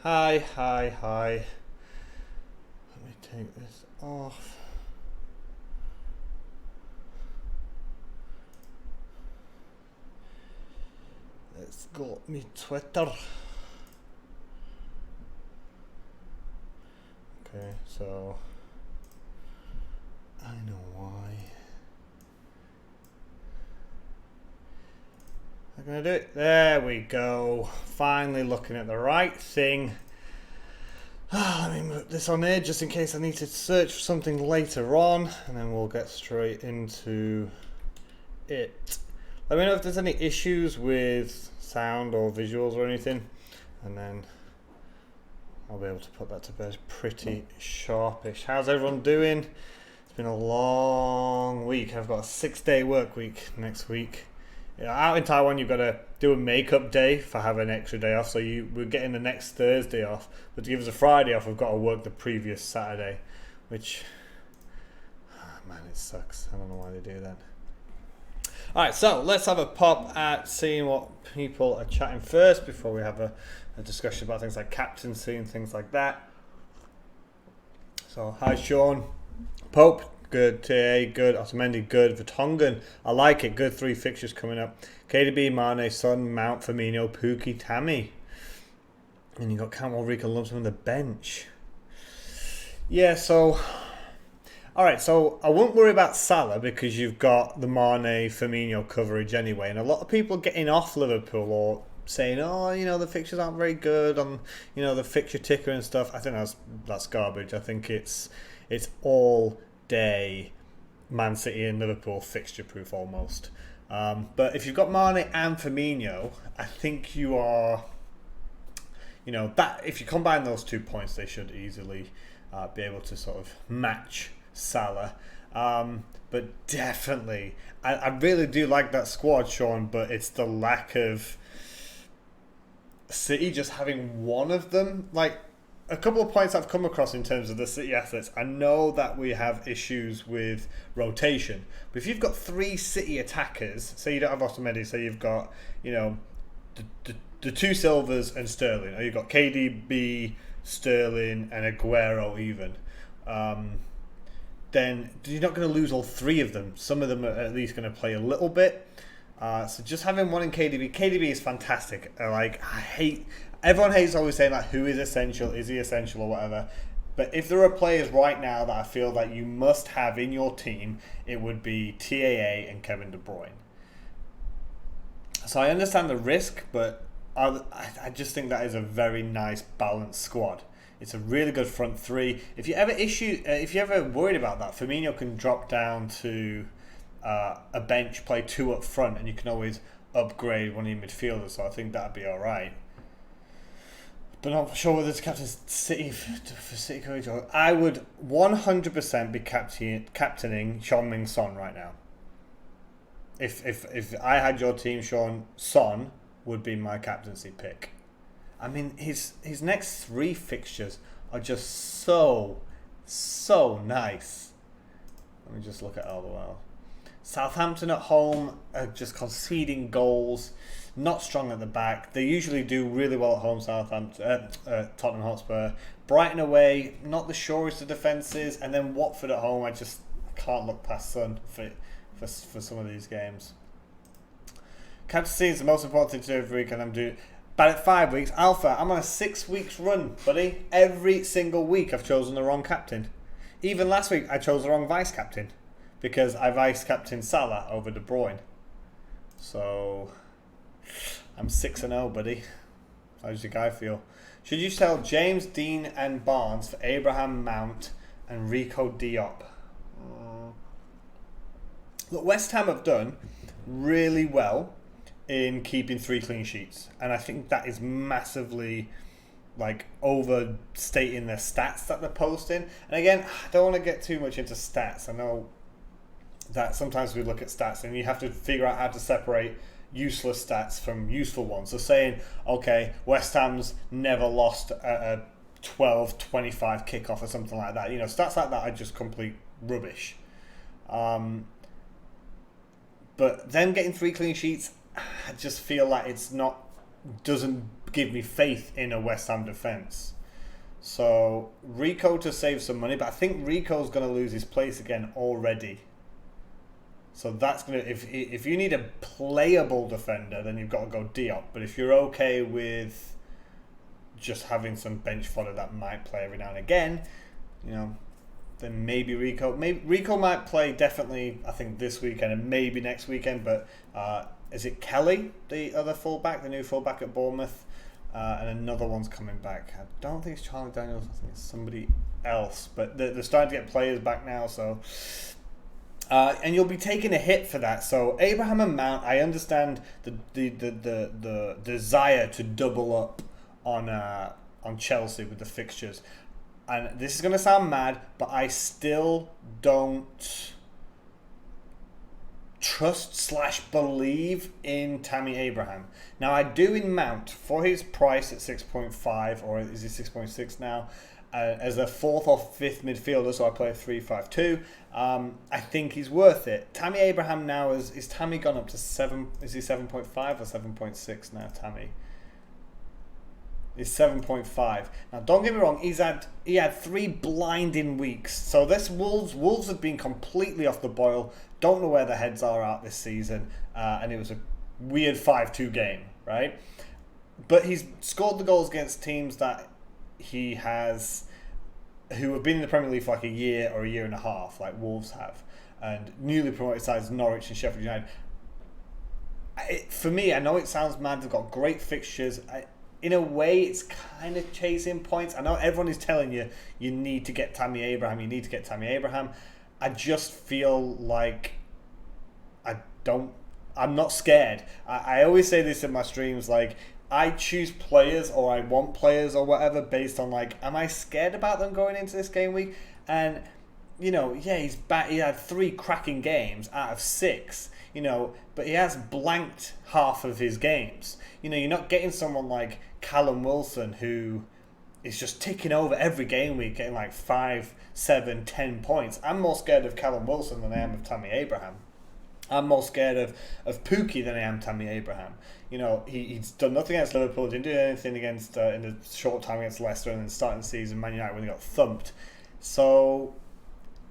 Hi. Let me take this off. Let's go me Twitter. Okay, so I know why. I'm gonna do it. There we go. Finally looking at the right thing. Let me put this on here just in case I need to search for something later on, and then we'll get straight into it. Let me know if there's any issues with sound or visuals or anything, and then I'll be able to put that to bed pretty sharpish. How's everyone doing? It's been a long week. I've got a 6-day work week next week. Out in Taiwan, you've got to do a makeup day for having an extra day off. So we're getting the next Thursday off. But to give us a Friday off, we've got to work the previous Saturday. Which, man, it sucks. I don't know why they do that. Alright, so let's have a pop at seeing what people are chatting first before we have a discussion about things like captaincy and things like that. So, hi Sean. Pope, good. TA, good. Otamendi, good. Vertonghen, I like it. Good 3 fixtures coming up. KDB, Mane, Son, Mount, Firmino, Pukki, Tammy. And you got Cantwell, Rico, Lumsden on the bench. Yeah, so... Alright, so I won't worry about Salah because you've got the Mane, Firmino coverage anyway. And a lot of people getting off Liverpool or saying, the fixtures aren't very good on, the fixture ticker and stuff. I think that's garbage. I think it's all day Man City and Liverpool fixture proof almost. But if you've got Mane and Firmino, I think you are, that if you combine those 2 points, they should easily be able to sort of match Salah. But definitely, I really do like that squad, Sean, but it's the lack of City just having one of them. Like, a couple of points I've come across in terms of the City assets. I know that we have issues with rotation, but if you've got 3 City attackers, say you don't have Otamendi, say you've got, the 2 Silvers and Sterling, or you've got KDB, Sterling, and Aguero even, then you're not going to lose all 3 of them. Some of them are at least going to play a little bit. So just having one in KDB. KDB is fantastic. Everyone hates always saying like, who is essential? Is he essential or whatever? But if there are players right now that I feel that you must have in your team, it would be TAA and Kevin De Bruyne. So I understand the risk, but I just think that is a very nice balanced squad. It's a really good front 3. If you're ever worried about that, Firmino can drop down to a bench, play 2 up front, and you can always upgrade one of your midfielders. So I think that'd be all right. But not sure whether it's City for City coach. I would 100% be captaining Heung-min Son right now. If I had your team, Sean, Son would be my captaincy pick. I mean, his next 3 fixtures are just so nice. Let me just look at LOL. Southampton at home are just conceding goals, not strong at the back. They usually do really well at home, Tottenham Hotspur. Brighton away, not the surest of defences. And then Watford at home, I can't look past Son for some of these games. Captaincy is the most important thing to do every week, and I'm doing... But at 5 weeks, Alpha, I'm on a 6 weeks run, buddy. Every single week I've chosen the wrong captain. Even last week I chose the wrong vice captain because I vice captained Salah over De Bruyne. So I'm 6-0, buddy. How does your guy feel? Should you sell James, Dean and Barnes for Abraham, Mount and Rico Diop? Look, West Ham have done really well in keeping 3 clean sheets, and I think that is massively overstating their stats that they're posting. And again, I don't want to get too much into stats. I know that sometimes we look at stats and you have to figure out how to separate useless stats from useful ones. So saying, okay, West Ham's never lost a 12-25 kickoff or something like that, stats like that are just complete rubbish. But them getting 3 clean sheets, I just feel like doesn't give me faith in a West Ham defence. So Rico to save some money, but I think Rico's going to lose his place again already. So that's going to, if you need a playable defender, then you've got to go Diop. But if you're okay with just having some bench fodder that might play every now and again, then maybe Rico. Maybe Rico might play definitely, I think, this weekend and maybe next weekend. But is it Kelly, the other fullback, the new fullback at Bournemouth? And another one's coming back. I don't think it's Charlie Daniels. I think it's somebody else. But they're starting to get players back now. So, and you'll be taking a hit for that. So Abraham and Mount, I understand the desire to double up on Chelsea with the fixtures. And this is going to sound mad, but I still don't trust/believe in Tammy Abraham. Now I do in Mount for his price at 6.5, or is he 6.6 now, as a 4th or 5th midfielder, so I play a 3-5-2. I think he's worth it. Tammy Abraham now is Tammy gone up to 7? Is he 7.5 or 7.6 now? Tammy is 7.5. Now don't get me wrong, he had 3 blinding weeks. So this Wolves have been completely off the boil. Don't know where their heads are at this season, and it was a weird 5-2 game, right? But he's scored the goals against teams that who have been in the Premier League for like a year or a year and a half, like Wolves have, and newly promoted sides Norwich and Sheffield United. For me, I know it sounds mad. They've got great fixtures. In a way, it's kind of chasing points. I know everyone is telling you need to get Tammy Abraham. You need to get Tammy Abraham. I just feel like I'm not scared. I always say this in my streams, like, I choose players, or I want players or whatever based on, like, am I scared about them going into this game week? And, he's back. He had 3 cracking games out of 6, but he has blanked half of his games. You're not getting someone like Callum Wilson, who is just ticking over every game week, getting like 5, 7, 10 points. I'm more scared of Callum Wilson than I am of Tammy Abraham. I'm more scared of Pookie than I am Tammy Abraham. He's done nothing against Liverpool, didn't do anything against in the short time against Leicester, and then starting the season Man United when they got thumped. So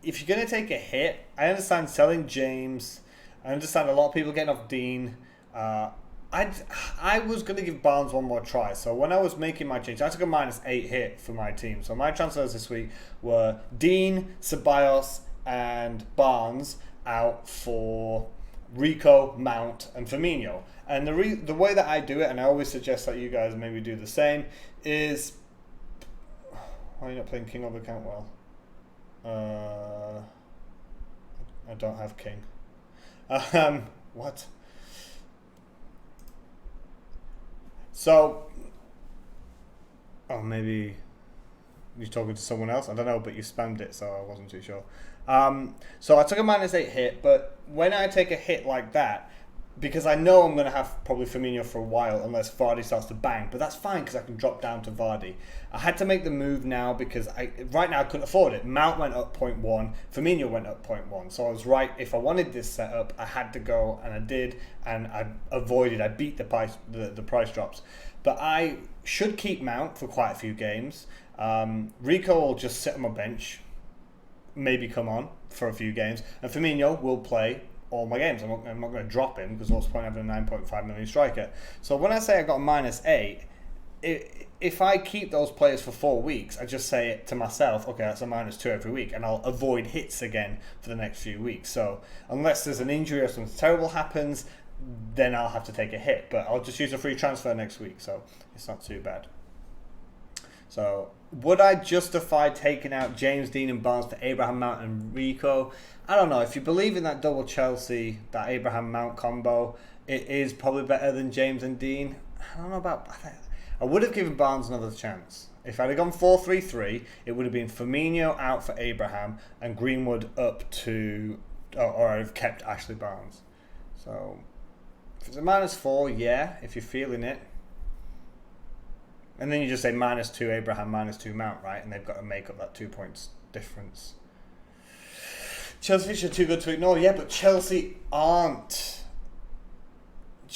if you're going to take a hit, I understand selling James. I understand a lot of people getting off Dean. I was going to give Barnes one more try. So when I was making my change, I took a -8 hit for my team. So my transfers this week were Dean, Ceballos, and Barnes out for Rico, Mount, and Firmino. And the way that I do it, and I always suggest that you guys maybe do the same, is... Why are you not playing King over Cantwell? I don't have King. What? So... Oh, maybe you're talking to someone else? I don't know, but you spammed it, so I wasn't too sure. So I took a -8 hit, but when I take a hit like that, because I know I'm going to have probably Firmino for a while unless Vardy starts to bang, but that's fine because I can drop down to Vardy. I had to make the move now because right now I couldn't afford it. Mount went up 0.1, Firmino went up 0.1, so I was right. If I wanted this setup, I had to go, and I did, and I beat the price drops. But I should keep Mount for quite a few games. Rico will just sit on my bench, maybe come on for a few games, and Firmino will play all my games. I'm not going to drop him because what's the point of having a 9.5 million striker? So when I say I got a -8, if I keep those players for 4 weeks, I just say it to myself, okay, that's a -2 every week, and I'll avoid hits again for the next few weeks. So unless there's an injury or something terrible happens, then I'll have to take a hit, but I'll just use a free transfer next week, so it's not too bad. So would I justify taking out James, Dean and Barnes for Abraham, Mount and Rico? I don't know. If you believe in that double Chelsea, that Abraham-Mount combo, it is probably better than James and Dean. I don't know about... I would have given Barnes another chance. If I'd have gone 4-3-3, it would have been Firmino out for Abraham and Greenwood up to... Or I'd have kept Ashley Barnes. So if it's a -4, yeah, if you're feeling it. And then you just say -2 Abraham, -2 Mount, right? And they've got to make up that 2 points difference. Chelsea are too good to ignore. Yeah, but Chelsea aren't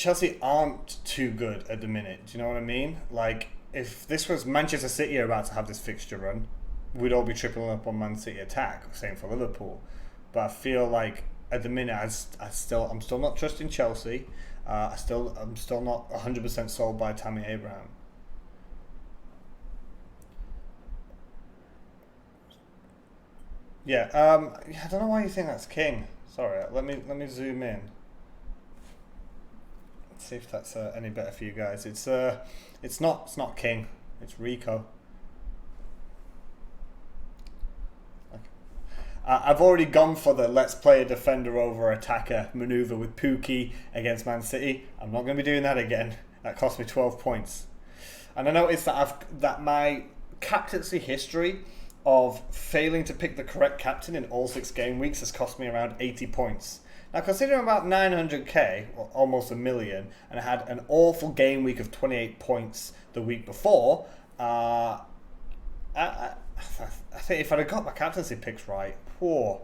Chelsea aren't too good at the minute. Do you know what I mean? Like, if this was Manchester City are about to have this fixture run, we'd all be tripling up on Man City attack. Same for Liverpool. But I feel like at the minute, I'm still not trusting Chelsea. I'm still not 100% sold by Tammy Abraham. Yeah. I don't know why you think that's King. Sorry. Let me zoom in. See if that's any better for you guys. It's not King. It's Rico. Okay. I've already gone for the let's play a defender over attacker maneuver with Pookie against Man City. I'm not going to be doing that again. That cost me 12 points. And I noticed that my captaincy history of failing to pick the correct captain in all 6 game weeks has cost me around 80 points. Now, considering about 900k, or almost a million, and I had an awful game week of 28 points the week before, I think if I'd have got my captaincy picks right, I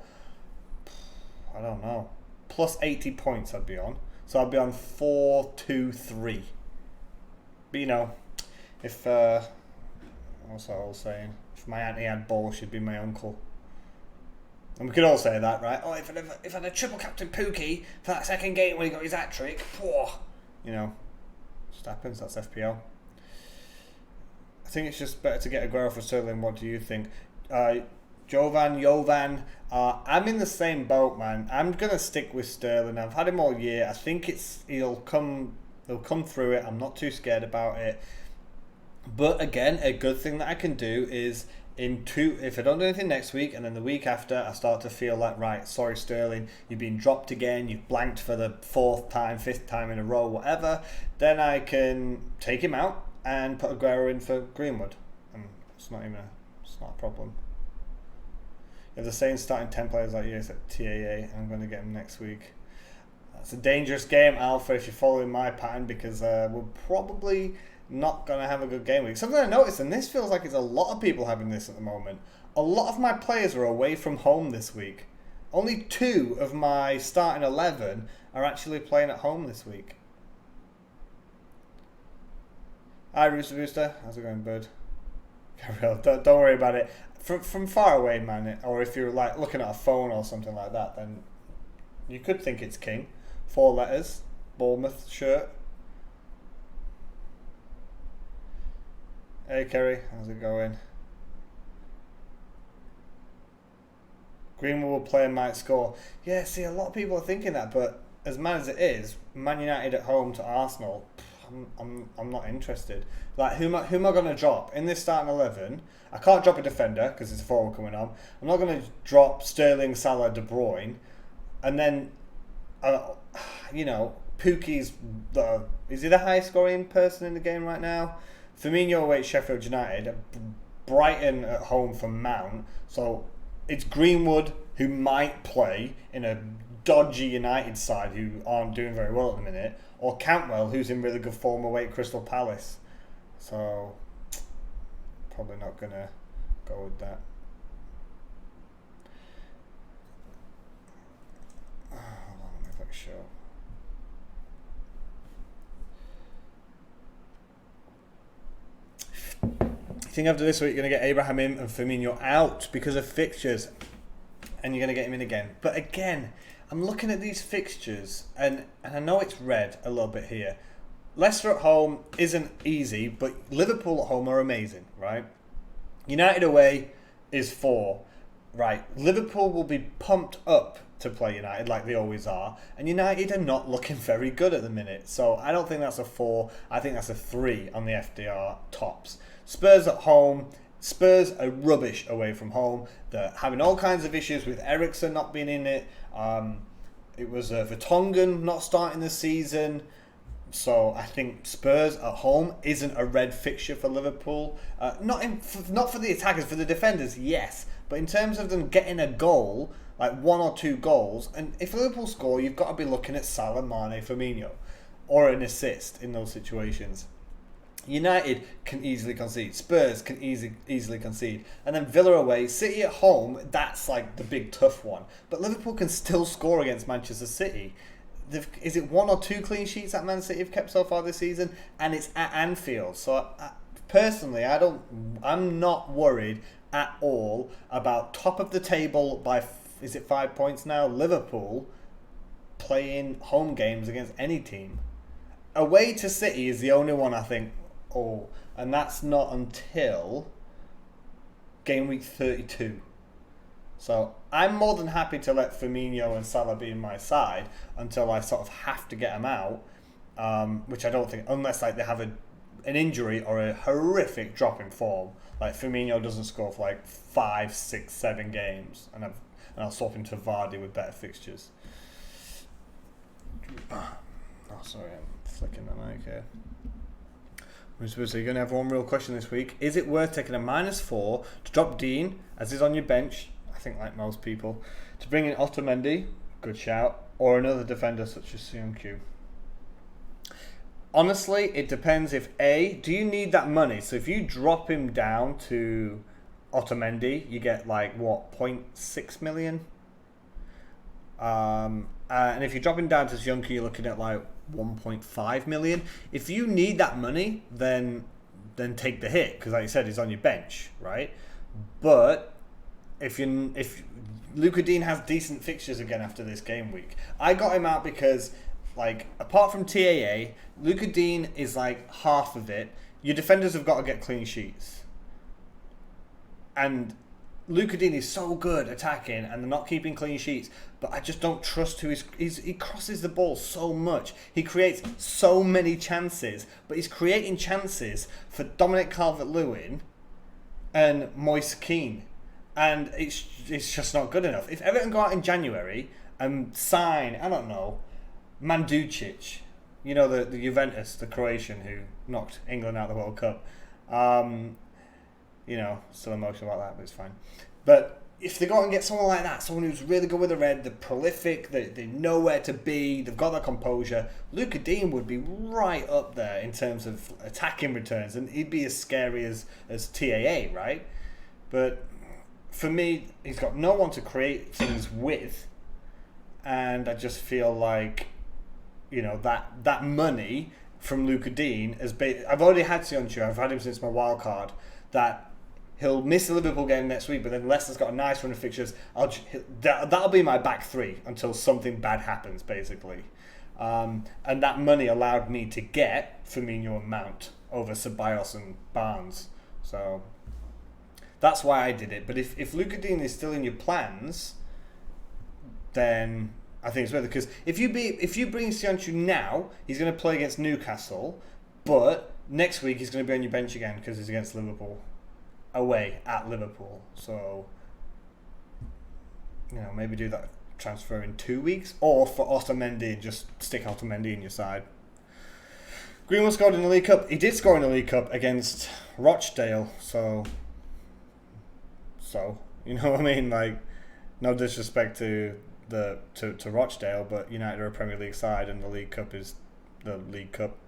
don't know, plus 80 points I'd be on. So I'd be on 4-2-3. But you know, if what's that all saying? If my auntie had balls, she'd be my uncle. And we could all say that, right? Oh, if I'd had triple captain Pookie for that second game when he got his hat trick, you know, just happens. That's FPL. I think it's just better to get Aguero for Sterling. What do you think? Jovan, I'm in the same boat, man. I'm gonna stick with Sterling. I've had him all year. I think he'll come through it. I'm not too scared about it. But again, a good thing that I can do is if I don't do anything next week and then the week after I start to feel like, right, sorry Sterling, you've been dropped again, you've blanked for the 4th time, 5th time in a row, whatever, then I can take him out and put Aguero in for Greenwood. And it's not a problem. If the same starting 10 players like you, it's at TAA, I'm going to get him next week. That's a dangerous game, Alpha, if you're following my pattern, because we're probably not going to have a good game week. Something I noticed, and this feels like it's a lot of people having this at the moment, a lot of my players are away from home this week. Only 2 of my starting 11 are actually playing at home this week. Hi Rooster Booster, how's it going, bud? Gabriel, don't worry about it. From far away, man, or if you're like looking at a phone or something like that, then you could think it's King. 4 letters, Bournemouth shirt. Hey Kerry, how's it going? Greenwood will play and might score. Yeah, see, a lot of people are thinking that, but as mad as it is, Man United at home to Arsenal, I'm not interested. Like, who am I going to drop in this starting 11? I can't drop a defender because it's a forward coming on. I'm not going to drop Sterling, Salah, De Bruyne, and then, Pookie's is he the highest scoring person in the game right now? Firmino away at Sheffield United, Brighton at home for Mount. So it's Greenwood who might play in a dodgy United side who aren't doing very well at the minute, or Cantwell who's in really good form away at Crystal Palace. So probably not going to go with that. Hold on, let me make sure. I think after this week you're going to get Abraham in and Firmino out because of fixtures, and you're going to get him in again. But again, I'm looking at these fixtures and I know it's red a little bit here. Leicester at home isn't easy, but Liverpool at home are amazing, right? United away is 4, right? Liverpool will be pumped up to play United like they always are, and United are not looking very good at the minute. So I don't think that's a 4. I think that's a 3 on the FDR tops. Spurs at home. Spurs are rubbish away from home. They're having all kinds of issues with Eriksen not being in it. It was Vertonghen not starting the season. So I think Spurs at home isn't a red fixture for Liverpool. Not for the attackers, for the defenders, yes. But in terms of them getting a goal, like 1 or 2 goals, and if Liverpool score, you've got to be looking at Salah, Mane, Firmino, or an assist in those situations. United can easily concede. Spurs can easily concede. And then Villa away, City at home, that's like the big tough one. But Liverpool can still score against Manchester City. is it 1 or 2 clean sheets that Man City have kept so far this season, and it's at Anfield. So personally, I'm not worried at all about top of the table by, is it 5 points now? Liverpool playing home games against any team. Away to City is the only one I think, and that's not until game week 32. So I'm more than happy to let Firmino and Salah be in my side until I sort of have to get them out, which I don't think, unless like they have an injury or a horrific drop in form. Like Firmino doesn't score for like 5, 6, 7 games, and I'll swap him to Vardy with better fixtures. Oh, sorry, I'm flicking the mic here. So you're going to have one real question this week. Is it worth taking a -4 to drop Dean, as is on your bench, I think like most people, to bring in Otamendi, good shout, or another defender such as Sionku? Honestly, it depends if do you need that money? So if you drop him down to Otamendi, you get like, what, 0.6 million? And if you drop him down to Sionku, you're looking at like 1.5 million. If you need that money, then take the hit, because like you said, he's on your bench, right? But if Luka Dean has decent fixtures again after this game week, I got him out because, like, apart from TAA, Luka Dean is like half of it. Your defenders have got to get clean sheets, and Luka Dean is so good attacking, and they're not keeping clean sheets. But I just don't trust who he crosses the ball so much. He creates so many chances, but he's creating chances for Dominic Calvert-Lewin and Moise Kean, and it's just not good enough. If Everton go out in January and sign, I don't know, Manducic, you know, the Juventus, the Croatian who knocked England out of the World Cup. You know, still emotional about that, but it's fine. But if they go out and get someone like that, someone who's really good with the red, they're prolific, they know where to be, they've got that composure, Luka Dean would be right up there in terms of attacking returns, and he'd be as scary as TAA, right? But for me, he's got no one to create things with, and I just feel like, you know, that money from Luka Dean I've already had Sionchu, I've had him since my wild card, that he'll miss the Liverpool game next week, but then Leicester's got a nice run of fixtures. That'll be my back three until something bad happens, basically. And that money allowed me to get Firmino and Mount over Ceballos and Barnes. So that's why I did it. But if Luka Dean is still in your plans, then I think it's worth it. Because if you bring Sionchu now, he's going to play against Newcastle, but next week he's going to be on your bench again because he's against Liverpool. Away at Liverpool, so you know, maybe do that transfer in 2 weeks, or for Otamendi, just stick Otamendi in your side. Greenwood scored in the League Cup. He did score in the League Cup against Rochdale, so you know what I mean. Like, no disrespect to Rochdale, but United are a Premier League side, and the League Cup is the League Cup.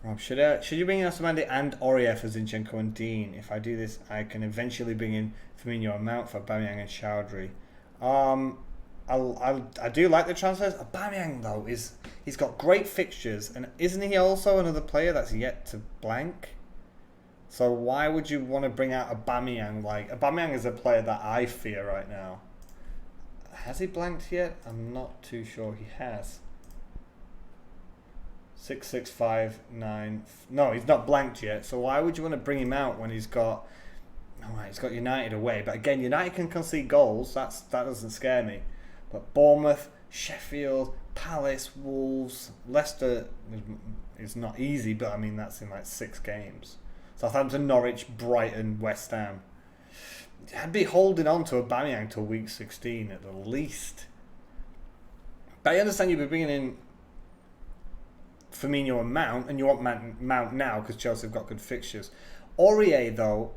Rob, should you bring in Otamendi and Aurier for Zinchenko and Dean? If I do this, I can eventually bring in Firmino and Mount for Aubameyang and Chowdhury. I do like the transfers. Aubameyang though he's got great fixtures, and isn't he also another player that's yet to blank? So why would you want to bring out Aubameyang? Like, Aubameyang is a player that I fear right now. Has he blanked yet? I'm not too sure he has. 6-6-5-9. No, he's not blanked yet. So why would you want to bring him out when he's got United away? But again, United can concede goals. That doesn't scare me. But Bournemouth, Sheffield, Palace, Wolves, Leicester is not easy. But I mean, that's in like 6 games. Southampton, Norwich, Brighton, West Ham. I'd be holding on to Aubameyang till week 16 at the least. But I understand you'd be bringing in Firmino and Mount, and you want Mount now because Chelsea have got good fixtures. Aurier, though,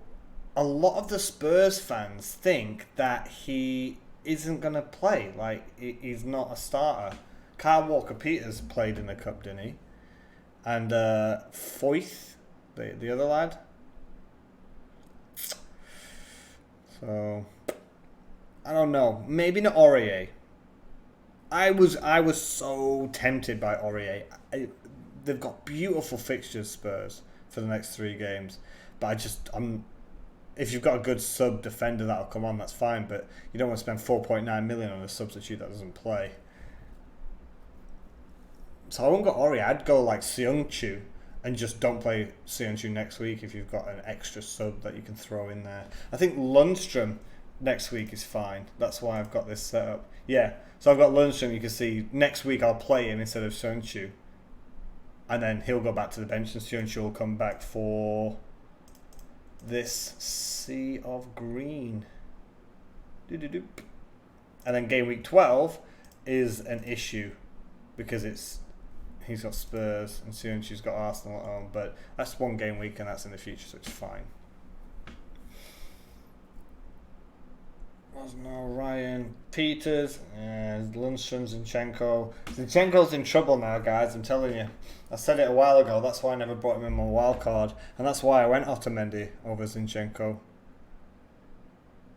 a lot of the Spurs fans think that he isn't going to play. Like, he's not a starter. Kyle Walker-Peters played in the Cup, didn't he? And Foyth, the other lad. So, I don't know. Maybe not Aurier. I was so tempted by Aurier. They've got beautiful fixtures, Spurs, for the next 3 games. But if you've got a good sub defender that'll come on, that's fine. But you don't want to spend 4.9 million on a substitute that doesn't play. So I wouldn't go Aurier. I'd go like Seung-Chu and just don't play Seung-Chu next week if you've got an extra sub that you can throw in there. I think Lundstrom next week is fine. That's why I've got this set up. Yeah, so I've got Lundstrom. You can see next week I'll play him instead of Seung-Chu. And then he'll go back to the bench and Seung-Chu will come back for this Sea of Green. And then game week 12 is an issue because he's got Spurs and Seung-Chu's got Arsenal at home, but that's one game week and that's in the future, so it's fine. There's no Ryan Peters, Lundstrom, Zinchenko. Zinchenko's in trouble now, guys, I'm telling you. I said it a while ago, that's why I never brought him in my wild card, and that's why I went Otamendi over Zinchenko.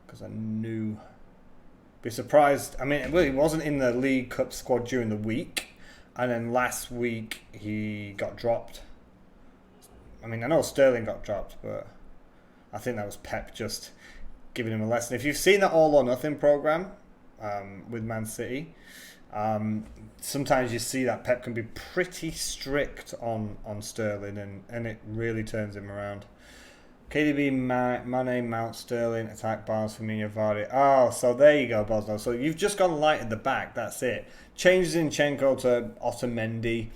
Because I knew. Be surprised. I mean, he wasn't in the League Cup squad during the week, and then last week he got dropped. I mean, I know Sterling got dropped, but I think that was Pep just giving him a lesson. If you've seen that All or Nothing program with Man City, sometimes you see that Pep can be pretty strict on Sterling, and it really turns him around. KDB, Mane, Mount, Sterling, attack, Barnes, Firmino, Vardy. Oh, so there you go, Bosno. So you've just gone light at the back. That's it. Change Zinchenko to Otamendi.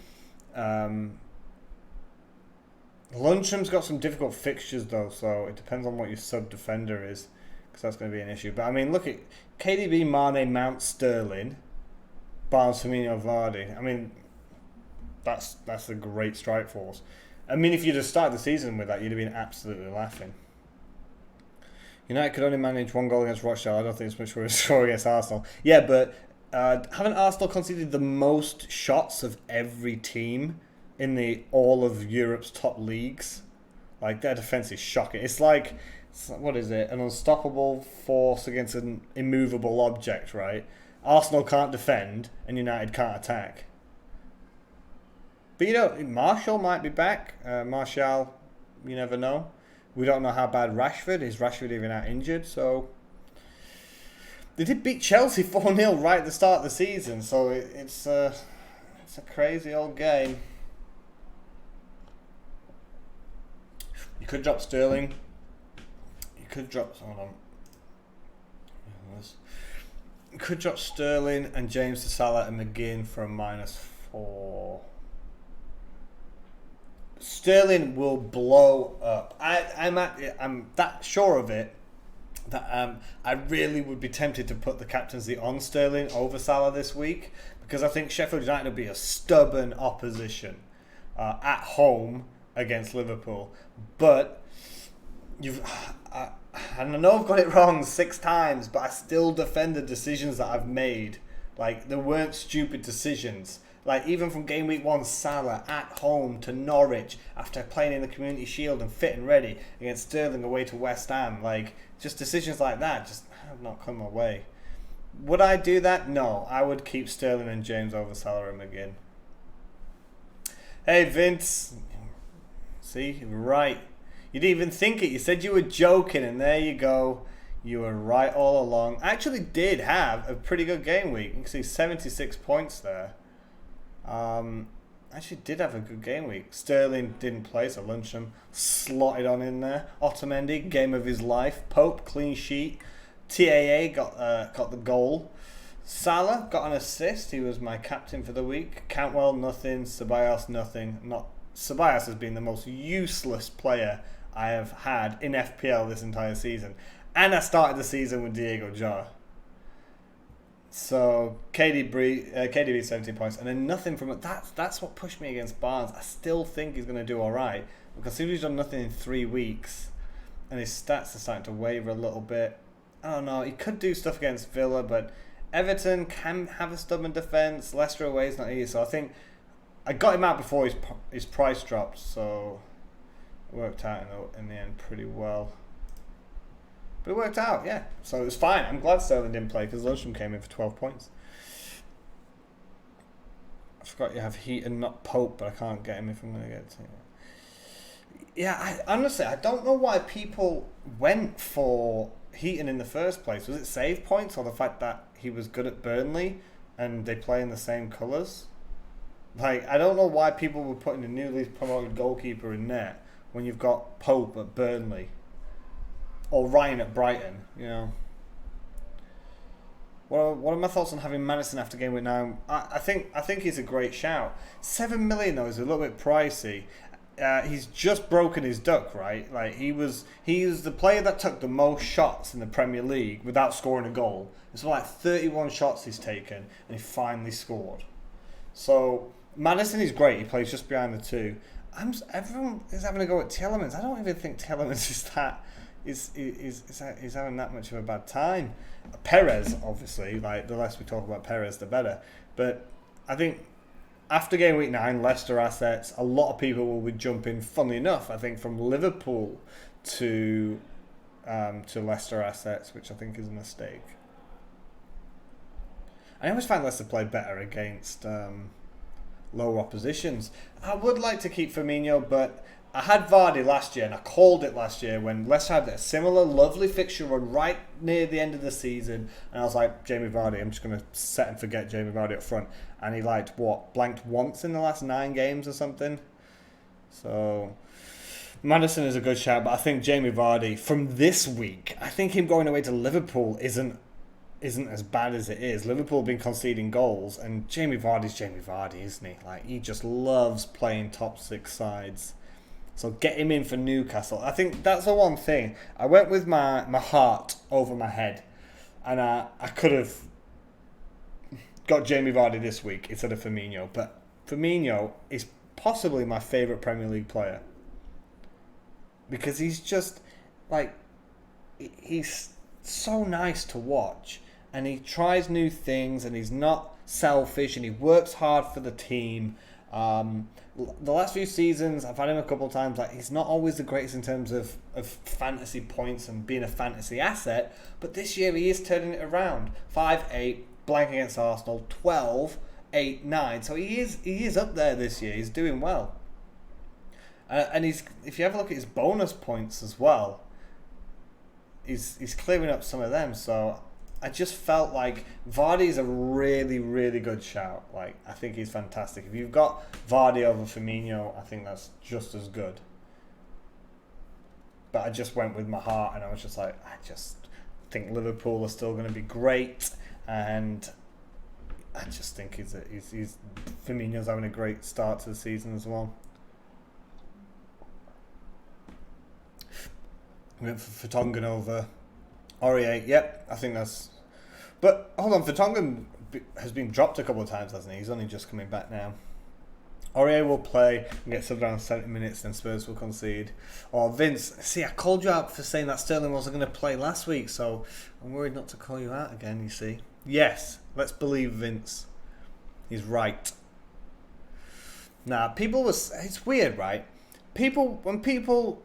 Lundstrom's got some difficult fixtures, though, so it depends on what your sub-defender is, because that's going to be an issue. But, I mean, look at KDB, Mane, Mount, Sterling, Barnes, Firmino, Vardy. I mean, that's a great strike force. I mean, if you'd have started the season with that, you'd have been absolutely laughing. United could only manage 1 goal against Rochdale. I don't think it's much for a score against Arsenal. Yeah, but haven't Arsenal conceded the most shots of every team in all of Europe's top leagues? Like, their defence is shocking. It's like, what is it? An unstoppable force against an immovable object, right? Arsenal can't defend and United can't attack. But you know, Martial might be back. Martial, you never know. We don't know how bad Rashford is. Rashford even out injured? So they did beat Chelsea 4-0 right at the start of the season. So it's a crazy old game. You could drop Sterling. You could drop. Hold on. You could drop Sterling and James to Salah and McGinn for a -4. Sterling will blow up. I'm that sure of it that I really would be tempted to put the captaincy on Sterling over Salah this week, because I think Sheffield United will be a stubborn opposition at home against Liverpool. But and I know I've got it wrong 6 times, but I still defend the decisions that I've made. Like, they weren't stupid decisions. Like, even from game week 1, Salah at home to Norwich after playing in the Community Shield and fit and ready against Sterling away to West Ham. Like, just decisions like that just have not come my way. Would I do that? No. I would keep Sterling and James over Salah and McGinn. Hey, Vince. See, you were right. You didn't even think it. You said you were joking, and there you go. You were right all along. I actually did have a pretty good game week. You can see 76 points there. Actually did have a good game week. Sterling didn't play, so Lundstrom slotted on in there. Otamendi, game of his life. Pope, clean sheet. TAA got the goal. Salah got an assist. He was my captain for the week. Cantwell, nothing. Ceballos, nothing. Ceballos has been the most useless player I have had in FPL this entire season. And I started the season with Diego Jota. So KDB 17 points, and then nothing from it. That's what pushed me against Barnes. I still think he's going to do all right, because he's done nothing in 3 weeks, and his stats are starting to waver a little bit. I don't know. He could do stuff against Villa, but Everton can have a stubborn defence. Leicester away is not easy, so I think I got him out before his price dropped, so it worked out in the end pretty well. But it worked out, yeah. So it was fine. I'm glad Sterling didn't play, because Lundstrom came in for 12 points. I forgot you have Heaton, not Pope, but I can't get him if I'm going to get to it. Yeah, honestly, I don't know why people went for Heaton in the first place. Was it save points or the fact that he was good at Burnley and they play in the same colours? Like, I don't know why people were putting a newly promoted goalkeeper in there when you've got Pope at Burnley or Ryan at Brighton, you know. What are my thoughts on having Maddison after game week 9? I think he's a great shout. 7 million though is a little bit pricey. He's just broken his duck, right? Like he was the player that took the most shots in the Premier League without scoring a goal. It's like 31 shots he's taken, and he finally scored. So Maddison is great. He plays just behind the two. Everyone is having a go at Tielemans. I don't even think Tielemans is having that much of a bad time. Perez, obviously, like the less we talk about Perez, the better. But I think after game week 9, Leicester assets, a lot of people will be jumping, funnily enough, I think from Liverpool to Leicester assets, which I think is a mistake. I always find Leicester play better against lower oppositions. I would like to keep Firmino, but I had Vardy last year, and I called it last year when Leicester had a similar lovely fixture run right near the end of the season, and I was like, Jamie Vardy, I'm just going to set and forget Jamie Vardy up front. And he blanked once in the last 9 games or something. So Maddison is a good shout, but I think Jamie Vardy from this week, I think him going away to Liverpool isn't as bad as it is. Liverpool have been conceding goals, and Jamie Vardy's Jamie Vardy, isn't he? Like, he just loves playing top 6 sides. So get him in for Newcastle. I think that's the one thing. I went with my heart over my head, and I could have got Jamie Vardy this week instead of Firmino, but Firmino is possibly my favourite Premier League player because he's just like, he's so nice to watch, and he tries new things, and he's not selfish, and he works hard for the team. The last few seasons, I've had him a couple of times. Like, he's not always the greatest in terms of fantasy points and being a fantasy asset, but this year he is turning it around. 5-8, blank against Arsenal, 12-8-9. So he is up there this year. He's doing well, and if you ever look at his bonus points as well, he's clearing up some of them. So I just felt like Vardy's a really, really good shout. Like, I think he's fantastic. If you've got Vardy over Firmino, I think that's just as good. But I just went with my heart, and I was just like, I just think Liverpool are still going to be great, and I just think he's Firmino's having a great start to the season as well. We went for Vertonghen over Aurier. Yep, I think that's... But hold on, Vertonghen has been dropped a couple of times, hasn't he? He's only just coming back now. Aurier will play and get subbed around 70 minutes, then Spurs will concede. Or Vince, see, I called you out for saying that Sterling wasn't going to play last week, so I'm worried not to call you out again, you see. Yes, let's believe Vince. He's right. Nah, it's weird, right? When people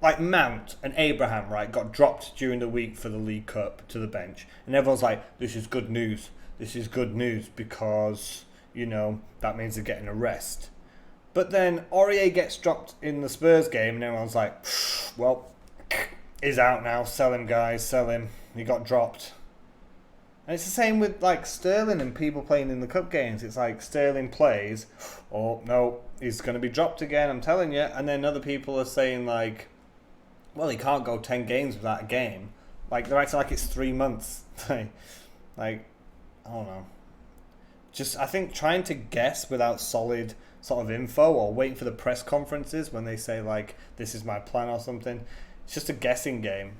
like Mount and Abraham, right, got dropped during the week for the League Cup to the bench, and everyone's like, this is good news. This is good news because, you know, that means they're getting a rest. But then Aurier gets dropped in the Spurs game, and everyone's like, well, he's out now. Sell him, guys. Sell him. He got dropped. And it's the same with like Sterling and people playing in the cup games. It's like Sterling plays, oh no, he's going to be dropped again, I'm telling you. And then other people are saying like, well, he can't go 10 games without a game. Like, they're acting like it's 3 months. like, I don't know. Just, I think trying to guess without solid sort of info, or waiting for the press conferences when they say like, this is my plan or something, it's just a guessing game.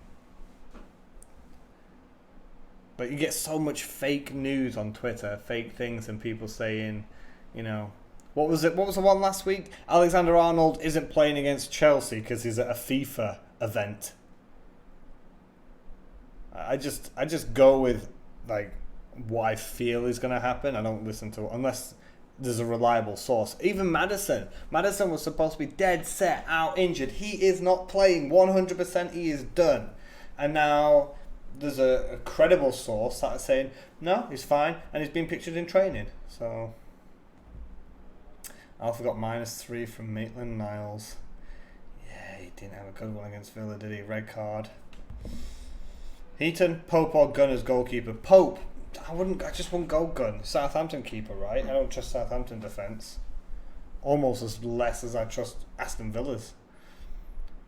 But you get so much fake news on Twitter, fake things, and people saying, you know, what was it? What was the one last week? Alexander-Arnold isn't playing against Chelsea because he's at a FIFA event. I just go with like what I feel is going to happen. I don't listen to it unless there's a reliable source. Even Maddison was supposed to be dead set out injured. He is not playing 100%. He is done, and now there's a credible source that is saying no, he's fine, and he's been pictured in training. So Alpha got -3 from Maitland-Niles. Yeah, he didn't have a good one against Villa, did he? Red card. Heaton, Pope or Gunn as goalkeeper? Pope. I just wouldn't go Gunn. Southampton keeper, right? I don't trust Southampton defence. Almost as less as I trust Aston Villa's.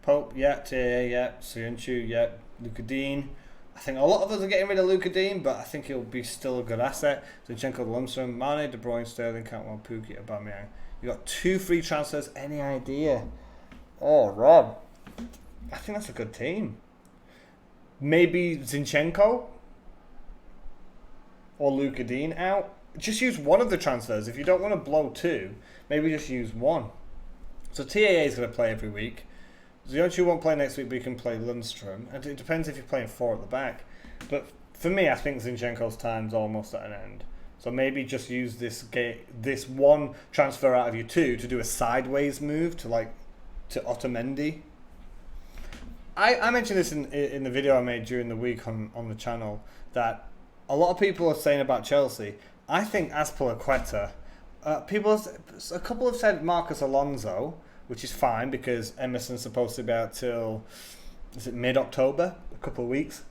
Pope, yeah. TAA, yeah. Soyuncu, yeah. Luka Dean. I think a lot of us are getting rid of Luka Dean, but I think he'll be still a good asset. Zinchenko, Lundstram, Mane, De Bruyne, Sterling, Cantwell, Pukki, Aubameyang. You got 2 free transfers. Any idea? Oh, Rob. I think that's a good team. Maybe Zinchenko or Luka Dean out. Just use one of the transfers. If you don't want to blow 2, maybe just use one. So TAA is going to play every week. Ziyonchu won't play next week, but you can play Lundstram. And it depends if you're playing 4 at the back. But for me, I think Zinchenko's time's almost at an end. So maybe just use this one transfer out of your 2 to do a sideways move to Otamendi. I mentioned this in the video I made during the week on the channel, that a lot of people are saying about Chelsea. I think Azpilicueta. A couple have said Marcus Alonso, which is fine because Emerson's supposed to be out till mid-October, a couple of weeks.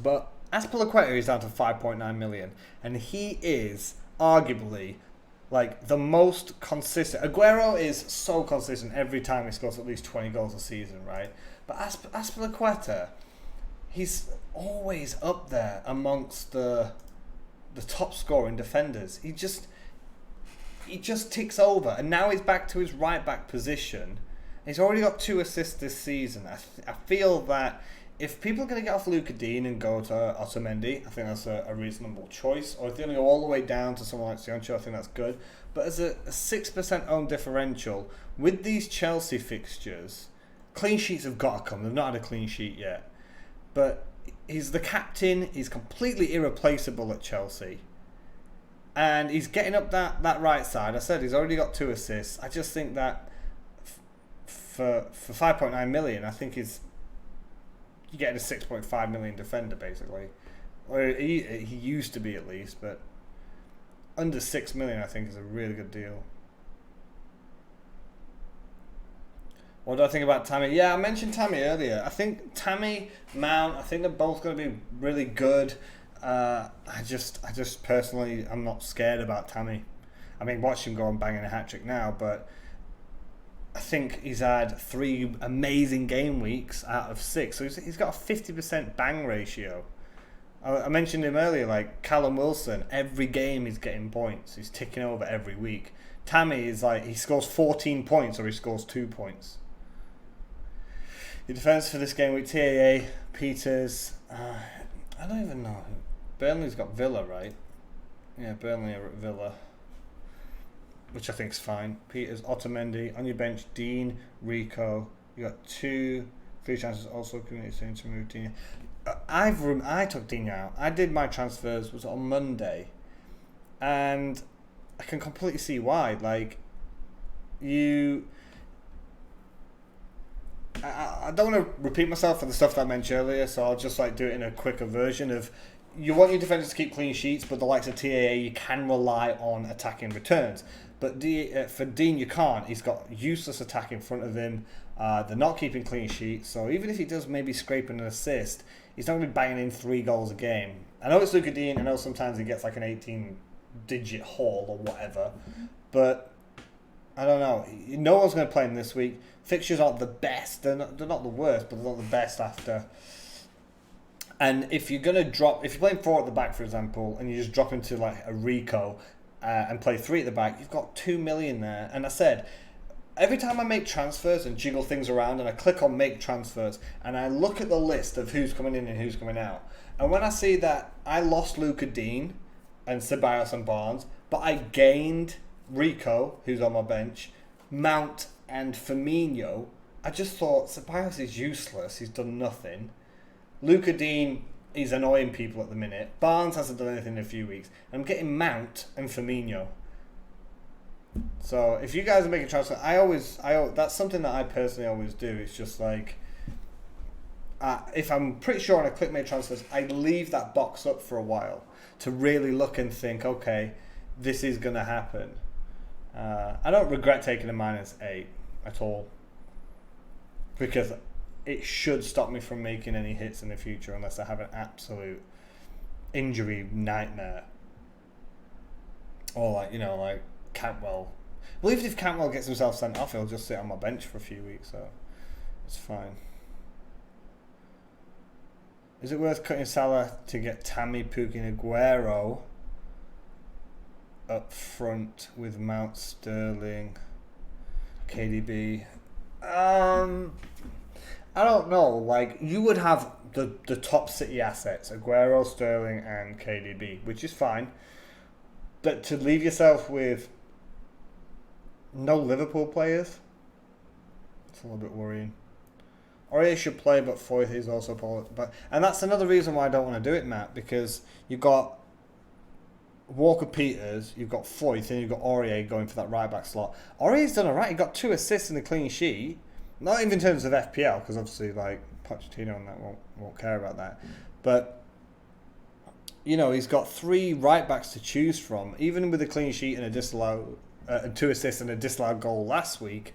But Azpilicueta is down to 5.9 million, and he is arguably like the most consistent. Aguero is so consistent every time he scores at least 20 goals a season, right? But Azpilicueta, he's always up there amongst the top scoring defenders. He just ticks over, and now he's back to his right back position. He's already got 2 assists this season. I feel that if people are going to get off Luka Dean and go to Otamendi, I think that's a reasonable choice. Or if they're going to go all the way down to someone like Sioncho, I think that's good. But as a 6% own differential, with these Chelsea fixtures, clean sheets have got to come. They've not had a clean sheet yet. But he's the captain. He's completely irreplaceable at Chelsea. And he's getting up that right side. I said he's already got 2 assists. I just think that for 5.9 million, I think you're getting a 6.5 million defender, basically. Or he used to be, at least. But under 6 million, I think, is a really good deal. What do I think about Tammy? Yeah, I mentioned Tammy earlier. I think Tammy, Mount, I think they're both going to be really good. I just personally, I'm not scared about Tammy. I mean, watch him go and banging a hat-trick now, but I think he's had 3 amazing game weeks out of 6. So he's got a 50% bang ratio. I mentioned him earlier, like Callum Wilson. Every game he's getting points. He's ticking over every week. Tammy is like, he scores 14 points or he scores 2 points. The defence for this game week, TAA, Peters, I don't even know. Burnley's got Villa, right? Yeah, Burnley are at Villa, which I think is fine. Peters, Otamendi, on your bench, Dean, Rico. You got 2 free chances also committed to move Dean. I took Dean out. I did my transfers, was on Monday, and I can completely see why. Like, I don't want to repeat myself for the stuff that I mentioned earlier, so I'll just do it in a quicker version of, you want your defenders to keep clean sheets, but the likes of TAA, you can rely on attacking returns. But for Dean, you can't. He's got useless attack in front of him. They're not keeping clean sheets, so even if he does maybe scrape an assist, he's not going to be banging in 3 goals a game. I know it's Luka Dean. I know sometimes he gets like an 18-digit haul or whatever, but I don't know. No one's going to play him this week. Fixtures aren't the best. They're not the worst, but they're not the best after. And if you're playing 4 at the back, for example, and you just drop into like a Rico and play 3 at the back, you've got 2 million there. And I said, every time I make transfers and jiggle things around and I click on make transfers and I look at the list of who's coming in and who's coming out, and when I see that I lost Luka Dean and Ceballos and Barnes, but I gained Rico, who's on my bench, Mount and Firmino, I just thought Ceballos is useless. He's done nothing. Luka Dean is annoying people at the minute. Barnes hasn't done anything in a few weeks. I'm getting Mount and Firmino. So if you guys are making transfers, that's something that I personally always do. It's just like, if I'm pretty sure and I click make transfers, I leave that box up for a while to really look and think, okay, this is going to happen. I don't regret taking a -8 at all, because it should stop me from making any hits in the future unless I have an absolute injury nightmare. Or like Cantwell. Well, even if Cantwell gets himself sent off, he'll just sit on my bench for a few weeks, so it's fine. Is it worth cutting Salah to get Tammy, Pukki and Aguero up front with Mount, Sterling, KDB? I don't know. Like, you would have the top City assets, Aguero, Sterling and KDB, which is fine. But to leave yourself with no Liverpool players, it's a little bit worrying. Aurier should play, but Foyth is also poor. And that's another reason why I don't want to do it, Matt, because you've got Walker-Peters, you've got Foyth, and you've got Aurier going for that right-back slot. Aurier's done alright. He got 2 assists and a clean sheet. Not even in terms of FPL, because obviously, like, Pochettino and that won't care about that. But, he's got 3 right-backs to choose from. Even with a clean sheet and a disallowed, 2 assists and a disallowed goal last week,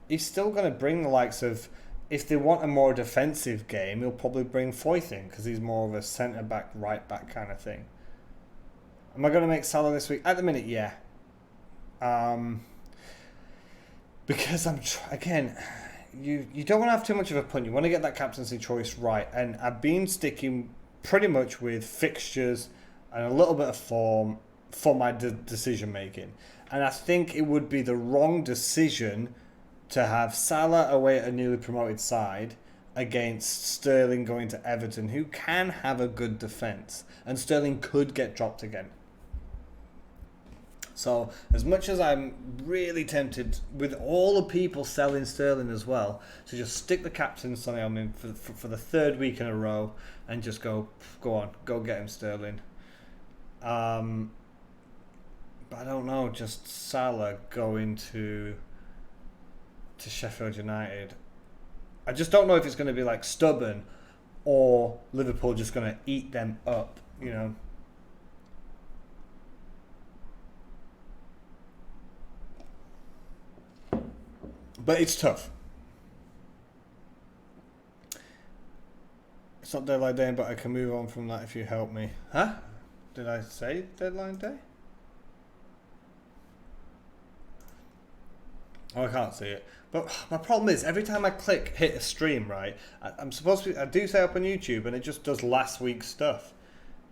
he's still going to bring the likes of... If they want a more defensive game, he'll probably bring Foyth in because he's more of a centre-back, right-back kind of thing. Am I going to make Salah this week? At the minute, yeah. Because again, you don't want to have too much of a punt. You want to get that captaincy choice right. And I've been sticking pretty much with fixtures and a little bit of form for my decision-making. And I think it would be the wrong decision to have Salah away at a newly promoted side against Sterling going to Everton, who can have a good defence, and Sterling could get dropped again. So as much as I'm really tempted, with all the people selling Sterling as well, to just stick the captain Sonny on him for the 3rd week in a row and just go on, go get him, Sterling. But I don't know, just Salah going to Sheffield United. I just don't know if it's going to be like stubborn or Liverpool just going to eat them up, But it's tough. It's not deadline day, but I can move on from that if you help me. Huh? Did I say deadline day? Oh, I can't see it. But my problem is, every time I hit a stream, right, I'm supposed to... I do say up on YouTube, and it just does last week's stuff.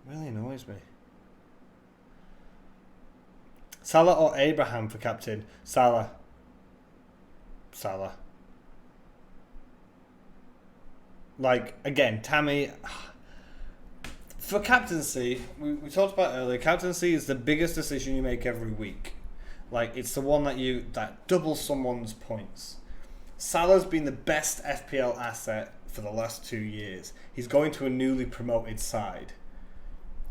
It really annoys me. Salah or Abraham for captain? Salah. Like, again, Tammy... For captaincy, we talked about earlier, captaincy is the biggest decision you make every week. Like, it's the one that doubles someone's points. Salah's been the best FPL asset for the last 2 years. He's going to a newly promoted side.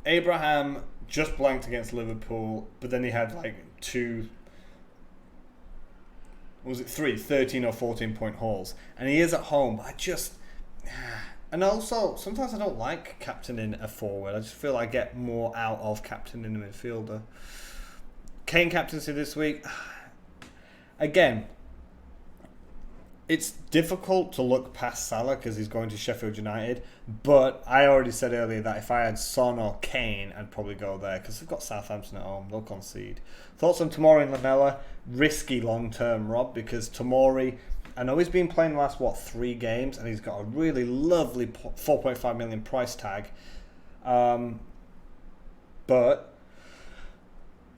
Abraham just blanked against Liverpool, but then he had like 3 13 or 14 point hauls. And he is at home, but I just... And also, sometimes I don't like captaining a forward. I just feel I get more out of captaining a midfielder. Kane captaincy this week. Again, it's difficult to look past Salah because he's going to Sheffield United. But I already said earlier that if I had Son or Kane, I'd probably go there because they've got Southampton at home. They'll concede. Thoughts on Tomori and Lamella? Risky long-term, Rob, because Tomori, I know he's been playing the last, 3 games, and he's got a really lovely 4.5 million price tag. But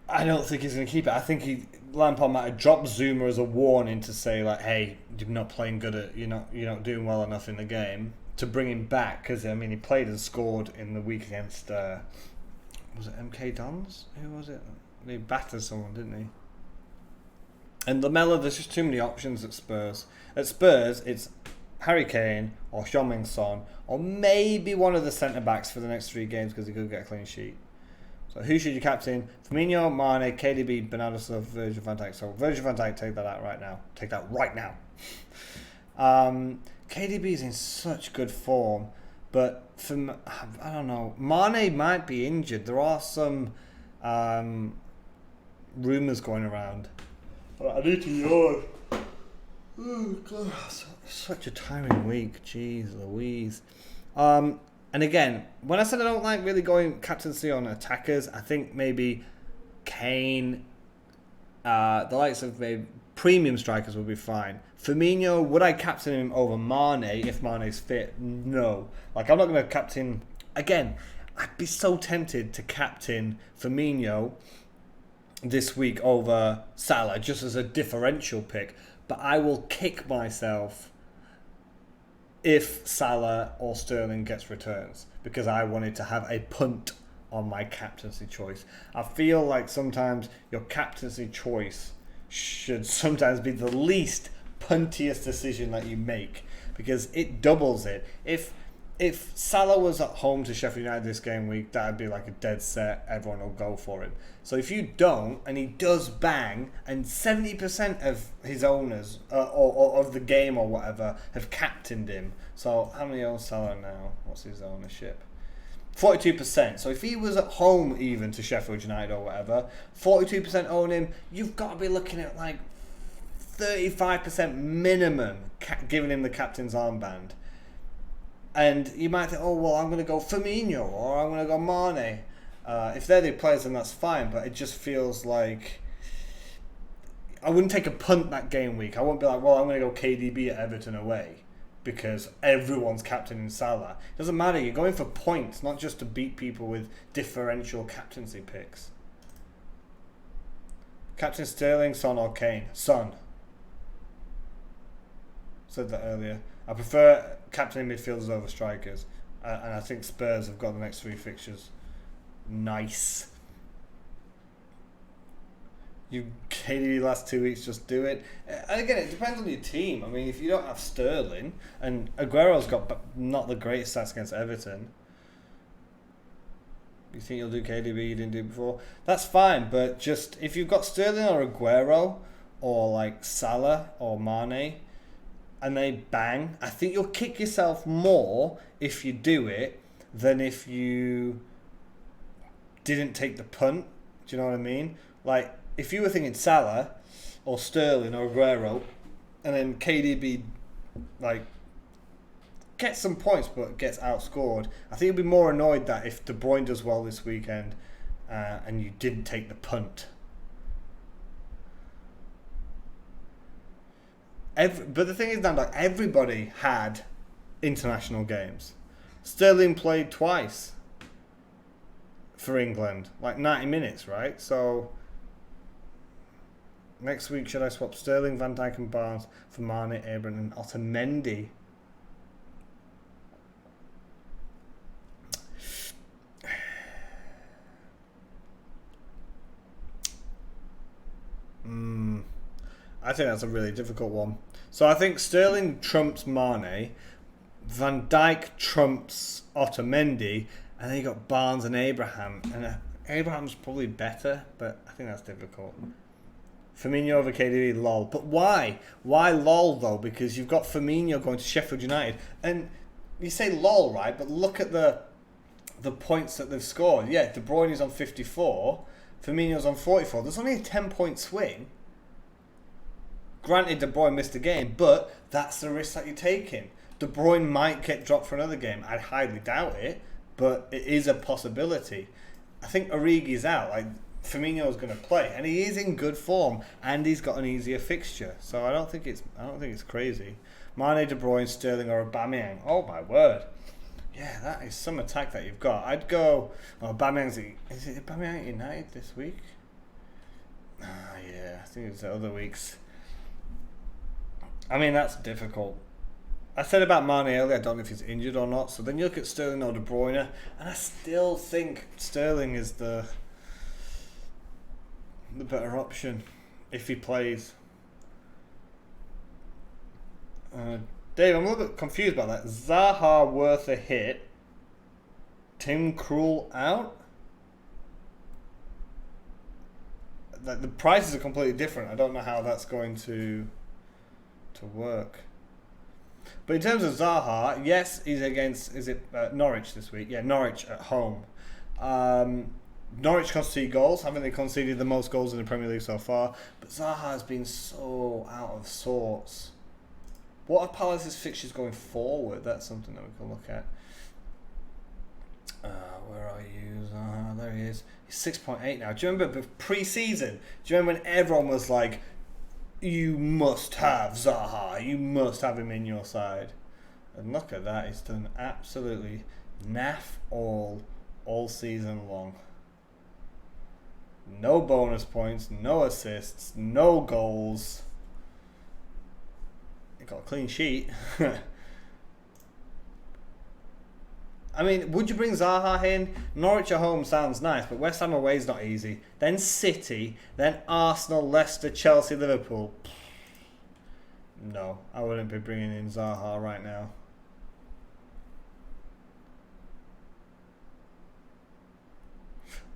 I don't think he's going to keep it. I think Lampard might have dropped Zuma as a warning to say, like, hey, you're not playing good you're not doing well enough in the game, to bring him back, because he played and scored in the week against was it MK Dons? Who was it? He battered someone, didn't he? And Lamella, there's just too many options at Spurs. At Spurs, it's Harry Kane or Heung-min Son, or maybe one of the centre backs for the next 3 games because he could get a clean sheet. So who should you captain? Firmino, Mane, KDB, Bernardo Silva, Virgil van Dijk. So Virgil van Dijk, take that out right now. Take that right now. KDB is in such good form, but I don't know. Mane might be injured. There are some rumours going around I need to yawn. Oh god, such a tiring week. Jeez Louise. And again, when I said I don't like really going captaincy on attackers, I think maybe Kane, the likes of maybe premium strikers would be fine. Firmino, would I captain him over Mane if Mane's fit? No. Like, I'm not going to captain... Again, I'd be so tempted to captain Firmino this week over Salah just as a differential pick, but I will kick myself if Salah or Sterling gets returns because I wanted to have a punt on my captaincy choice. I feel like sometimes your captaincy choice should sometimes be the least puntiest decision that you make because it doubles it. If Salah was at home to Sheffield United this game week, that would be like a dead set. Everyone will go for him. So if you don't, and he does bang, and 70% of his owners, or of the game or whatever, have captained him. So how many own Salah now? What's his ownership? 42%. So if he was at home even to Sheffield United or whatever, 42% own him, you've got to be looking at like 35% minimum giving him the captain's armband. And you might think, oh, well, I'm going to go Firmino or I'm going to go Mane. If they're the players, then that's fine. But it just feels like I wouldn't take a punt that game week. I wouldn't be like, well, I'm going to go KDB at Everton away because everyone's captaining Salah. It doesn't matter. You're going for points, not just to beat people with differential captaincy picks. Captain Sterling, Son or Kane? Son. Said that earlier. I prefer captaining midfielders over strikers, and I think Spurs have got the next 3 fixtures. Nice. You KDB last 2 weeks, just do it. And again, it depends on your team. I mean, if you don't have Sterling, and Aguero's got not the greatest stats against Everton, you think you'll do KDB you didn't do before? That's fine, but just if you've got Sterling or Aguero, or like Salah or Mane, and they bang, I think you'll kick yourself more if you do it than if you didn't take the punt. Do you know what I mean? Like, if you were thinking Salah or Sterling or Aguero, and then KDB, like, gets some points but gets outscored, I think you'll be more annoyed that if De Bruyne does well this weekend and you didn't take the punt. But the thing is that like everybody had international games. Sterling played twice for England, like 90 minutes, right? So next week, should I swap Sterling, Van Dijk and Barnes for Mane, Abraham and Otamendi? I think that's a really difficult one. So I think Sterling trumps Mane, Van Dijk trumps Otamendi, and then you got Barnes and Abraham. And Abraham's probably better, but I think that's difficult. Firmino over KDB, lol. But why? Why lol though? Because you've got Firmino going to Sheffield United, and you say lol, right? But look at the points that they've scored. Yeah, De Bruyne is on 54, Firmino's on 44. There's only a 10-point swing. Granted, De Bruyne missed a game, but that's the risk that you're taking. De Bruyne might get dropped for another game. I highly doubt it, but it is a possibility. I think Origi's out. Like, Firmino's going to play, and he is in good form, and he's got an easier fixture. So I don't think it's crazy. Mane, De Bruyne, Sterling, or Aubameyang. Oh my word! Yeah, that is some attack that you've got. I'd go. Oh, Aubameyang's. Is it Aubameyang United this week? Yeah, I think it's the other weeks. I mean, that's difficult. I said about Mane earlier, I don't know if he's injured or not. So then you look at Sterling or De Bruyne, and I still think Sterling is the better option if he plays. Dave, I'm a little bit confused about that. Zaha worth a hit. Tim Krul out? The prices are completely different. I don't know how that's going to work. But in terms of Zaha, yes, he's against, Norwich this week? Yeah, Norwich at home. Norwich concede goals, haven't they conceded the most goals in the Premier League so far? But Zaha has been so out of sorts. What are Palace's fixtures going forward? That's something that we can look at. Where are you, Zaha? There he is. He's 6.8 now. Do you remember pre-season? Do you remember when everyone was like, you must have Zaha, you must have him in your side? And look at that, he's done absolutely naff all season long. No bonus points, no assists, no goals. He got a clean sheet. I mean, would you bring Zaha in? Norwich at home sounds nice, but West Ham away is not easy. Then City, then Arsenal, Leicester, Chelsea, Liverpool. No, I wouldn't be bringing in Zaha right now.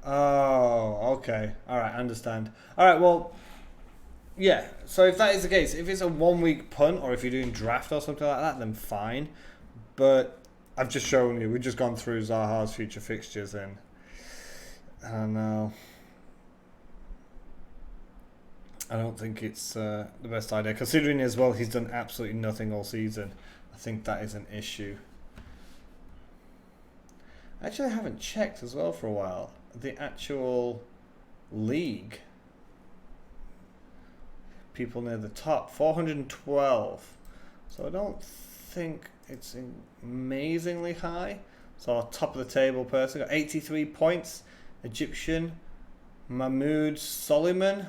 Oh, okay. All right, I understand. All right, well, yeah. So if that is the case, if it's a 1 week punt or if you're doing draft or something like that, then fine. But I've just shown you. We've just gone through Zaha's future fixtures, and I don't know. I don't think it's the best idea, considering as well he's done absolutely nothing all season. I think that is an issue. Actually, I haven't checked as well for a while. The actual league. People near the top, 412. So I don't think it's amazingly high. So our top of the table person got 83 points. Egyptian Mahmoud Soliman,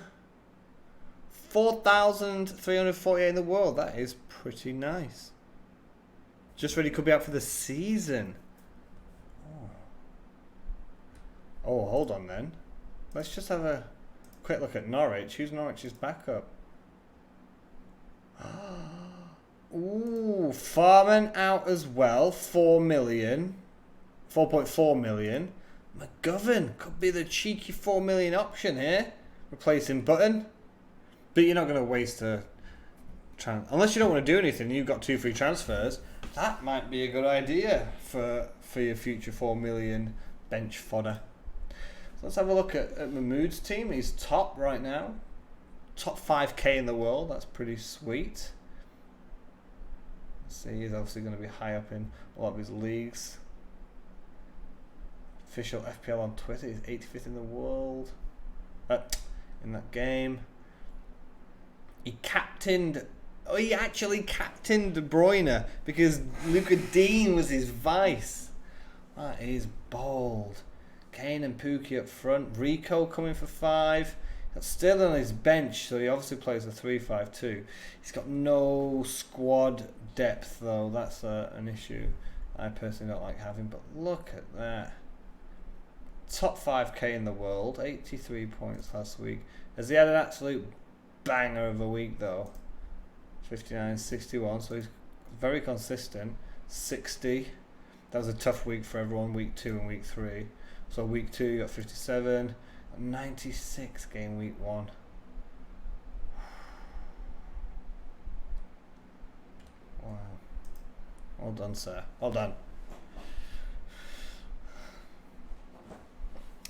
4,348 in the world. That is pretty nice. Just ready, could be out for the season. Oh, hold on then. Let's just have a quick look at Norwich. Who's Norwich's backup? Ooh, Farman out as well. 4 million. 4.4 million. McGovern could be the cheeky 4 million option here. Replacing Button. But you're not going to waste a unless you don't want to do anything, you've got 2 free transfers. That might be a good idea for your future 4 million bench fodder. So let's have a look at Mahmoud's team. He's top right now. Top 5k in the world. That's pretty sweet. Let's see, he's obviously going to be high up in a lot of his leagues. Official FPL on Twitter. He's 85th in the world. In that game. He actually captained De Bruyne because Luca Dean was his vice. That is bold. Kane and Pookie up front. Rico coming for 5. That's still on his bench, so he obviously plays a 3-5-2. He's got no squad depth, though. That's an issue I personally don't like having. But look at that. Top 5k in the world. 83 points last week. Has he had an absolute banger of a week, though? 59, 61. So he's very consistent. 60. That was a tough week for everyone. Week 2 and week 3. So week 2 you got 57, 96 game week 1. Wow. Well done, sir. Well done.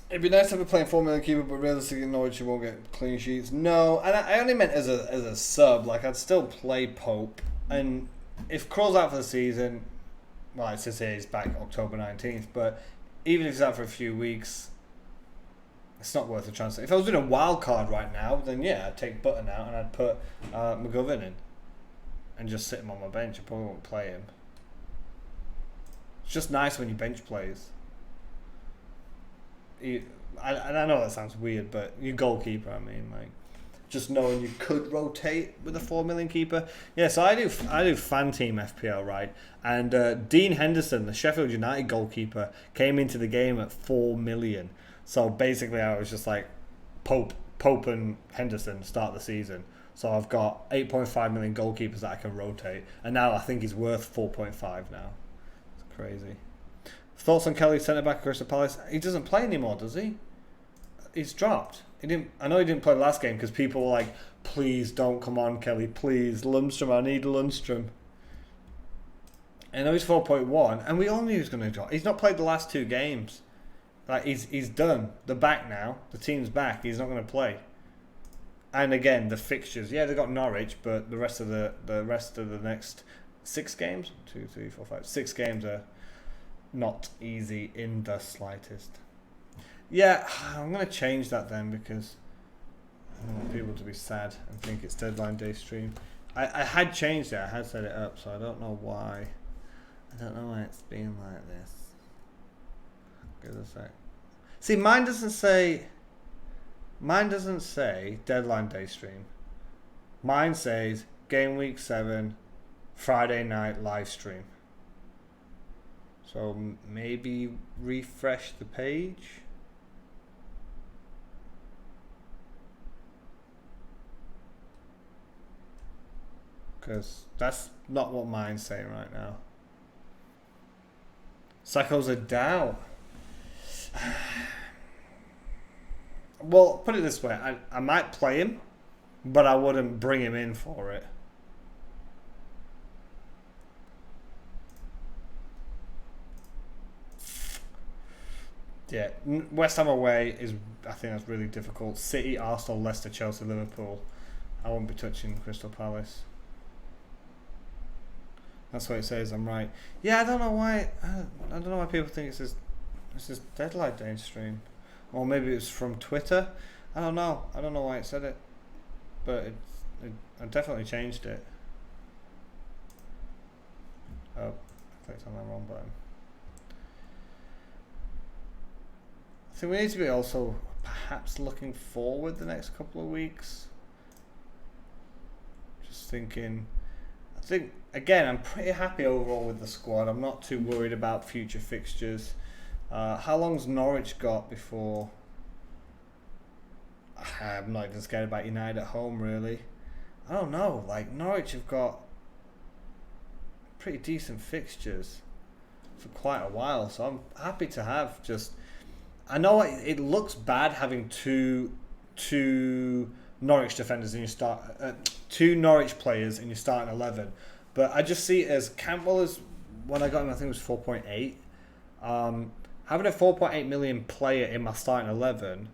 It'd be nice to have a playing 4 million keeper, but realistically Norwich you won't get clean sheets. No, and I only meant as a sub. Like, I'd still play Pope, and if Krul's out for the season, well, it says here he's back October 19th, but even if he's out for a few weeks, it's not worth the transfer. If I was doing a wild card right now, then yeah, I'd take Button out and I'd put McGovern in and just sit him on my bench. I probably won't play him. It's just nice when you bench plays. I know that sounds weird, but your goalkeeper, I mean, like, just knowing you could rotate with a 4 million keeper. Yeah, so I do fan team FPL, right? And Dean Henderson, the Sheffield United goalkeeper, came into the game at 4 million. So basically I was just like, Pope and Henderson start the season. So I've got 8.5 million goalkeepers that I can rotate. And now I think he's worth 4.5 now. It's crazy. Thoughts on Kelly, centre-back at Crystal Palace? He doesn't play anymore, does he? He's dropped. I know he didn't play last game because people were like, please don't come on, Kelly, please. Lundstrom, I need Lundstrom. I know he's 4.1, and we all knew he was going to drop. He's not played the last 2 games. Like he's done. They're back now. The team's back. He's not going to play. And again, the fixtures. Yeah, they got Norwich, but the rest of the next 6 games, 2, 3, 4, 5, 6 games are not easy in the slightest. Yeah, I'm going to change that then because I don't want people to be sad and think it's deadline day stream. I had changed it. I had set it up, so I don't know why. I don't know why it's been like this. Give it a sec. See, mine doesn't say deadline day stream. Mine says game week 7, Friday night live stream. So maybe refresh the page. Because that's not what mine's saying right now. Sacco's a down. Well, put it this way. I might play him, but I wouldn't bring him in for it. Yeah, West Ham away is, I think that's really difficult. City, Arsenal, Leicester, Chelsea, Liverpool. I won't be touching Crystal Palace. That's what it says. I'm right. Yeah, I don't know why. I don't know why people think it's this deadline day stream, or maybe it's from Twitter. I don't know. I don't know why it said it, but I definitely changed it. Oh, I clicked on the wrong button. I think we need to be also perhaps looking forward the next couple of weeks. Just thinking. I think, again, I'm pretty happy overall with the squad. I'm not too worried about future fixtures. How long's Norwich got before? I'm not even scared about United at home, really. I don't know. Like, Norwich have got pretty decent fixtures for quite a while, so I'm happy to have just... I know it looks bad having two Norwich defenders in your start, 2 Norwich players in your starting 11, but I just see it as Campbell is, when I got him, I think it was 4.8. Having a 4.8 million player in my starting 11,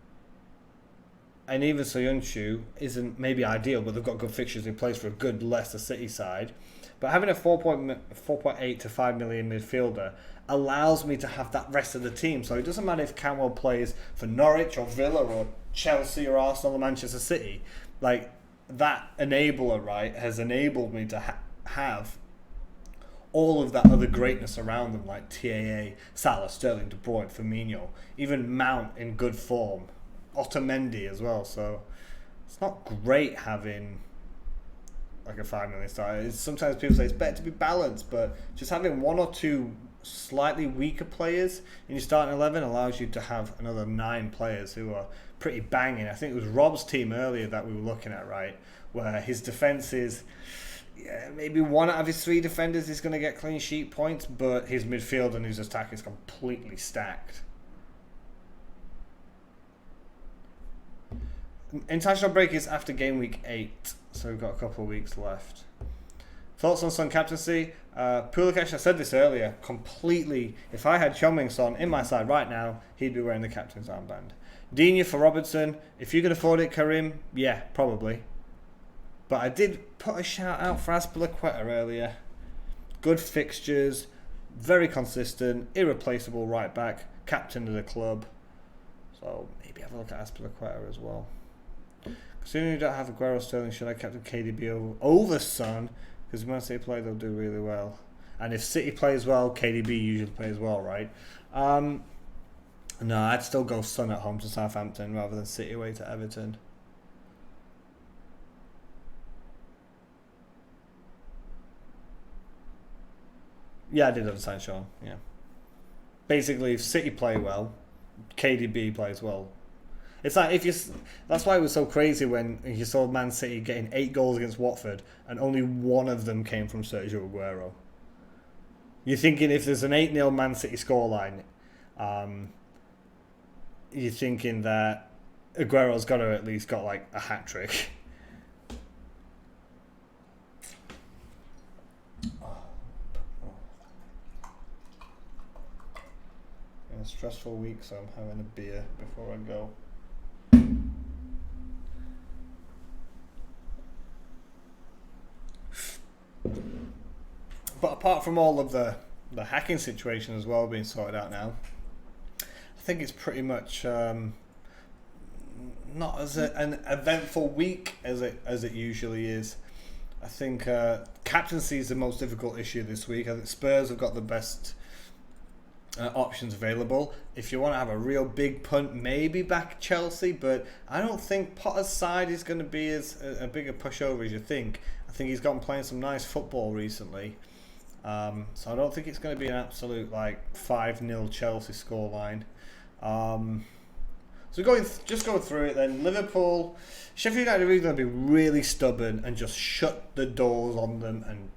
and even Soyuncu isn't maybe ideal, but they've got good fixtures. He plays for a good Leicester City side. But having a 4.8 to 5 million midfielder allows me to have that rest of the team. So it doesn't matter if Campbell plays for Norwich or Villa or Chelsea or Arsenal or Manchester City. Like, that enabler, right, has enabled me to have all of that other greatness around them, like TAA, Salah, Sterling, De Bruyne, Firmino, even Mount in good form, Otamendi as well. So it's not great having like a 5 million star. Sometimes people say it's better to be balanced, but just having 1 or 2 slightly weaker players in your starting 11 allows you to have another 9 players who are pretty banging. I think it was Rob's team earlier that we were looking at, right, where his defence is, yeah, maybe 1 out of his 3 defenders is going to get clean sheet points, but his midfield and his attack is completely stacked. International break is after game week 8, so we've got a couple of weeks left. Thoughts on Son captaincy? Pulisic, I said this earlier, completely, if I had Heung-min Son in my side right now, he'd be wearing the captain's armband. Digne for Robertson, if you can afford it, Karim, yeah, probably. But I did put a shout out for Azpilicueta earlier. Good fixtures, very consistent, irreplaceable right back, captain of the club. So maybe have a look at Azpilicueta as well. Considering you don't have Aguero, Sterling, should I captain KDB over Son? Because when City play, they'll do really well. And if City plays well, KDB usually plays well, right? No, I'd still go Son at home to Southampton rather than City away to Everton. Yeah, I did understand, Sean. Yeah. Basically, if City play well, KDB plays well. It's like if you. That's why it was so crazy when you saw Man City getting 8 goals against Watford, and only 1 of them came from Sergio Aguero. You're thinking if there's an 8-0 Man City scoreline, you're thinking that Aguero's got to at least got like a hat trick. stressful week, so I'm having a beer before I go. But apart from all of the hacking situation as well being sorted out now, I think it's pretty much not as an eventful week as it usually is. I think captaincy is the most difficult issue this week. I think Spurs have got the best options available. If you want to have a real big punt, maybe back Chelsea, but I don't think Potter's side is going to be as a bigger pushover as you think. I think he's gotten playing some nice football recently. So I don't think it's going to be an absolute 5-0 Chelsea scoreline. So just going through it then. Liverpool, Sheffield United are really going to be really stubborn and just shut the doors on them and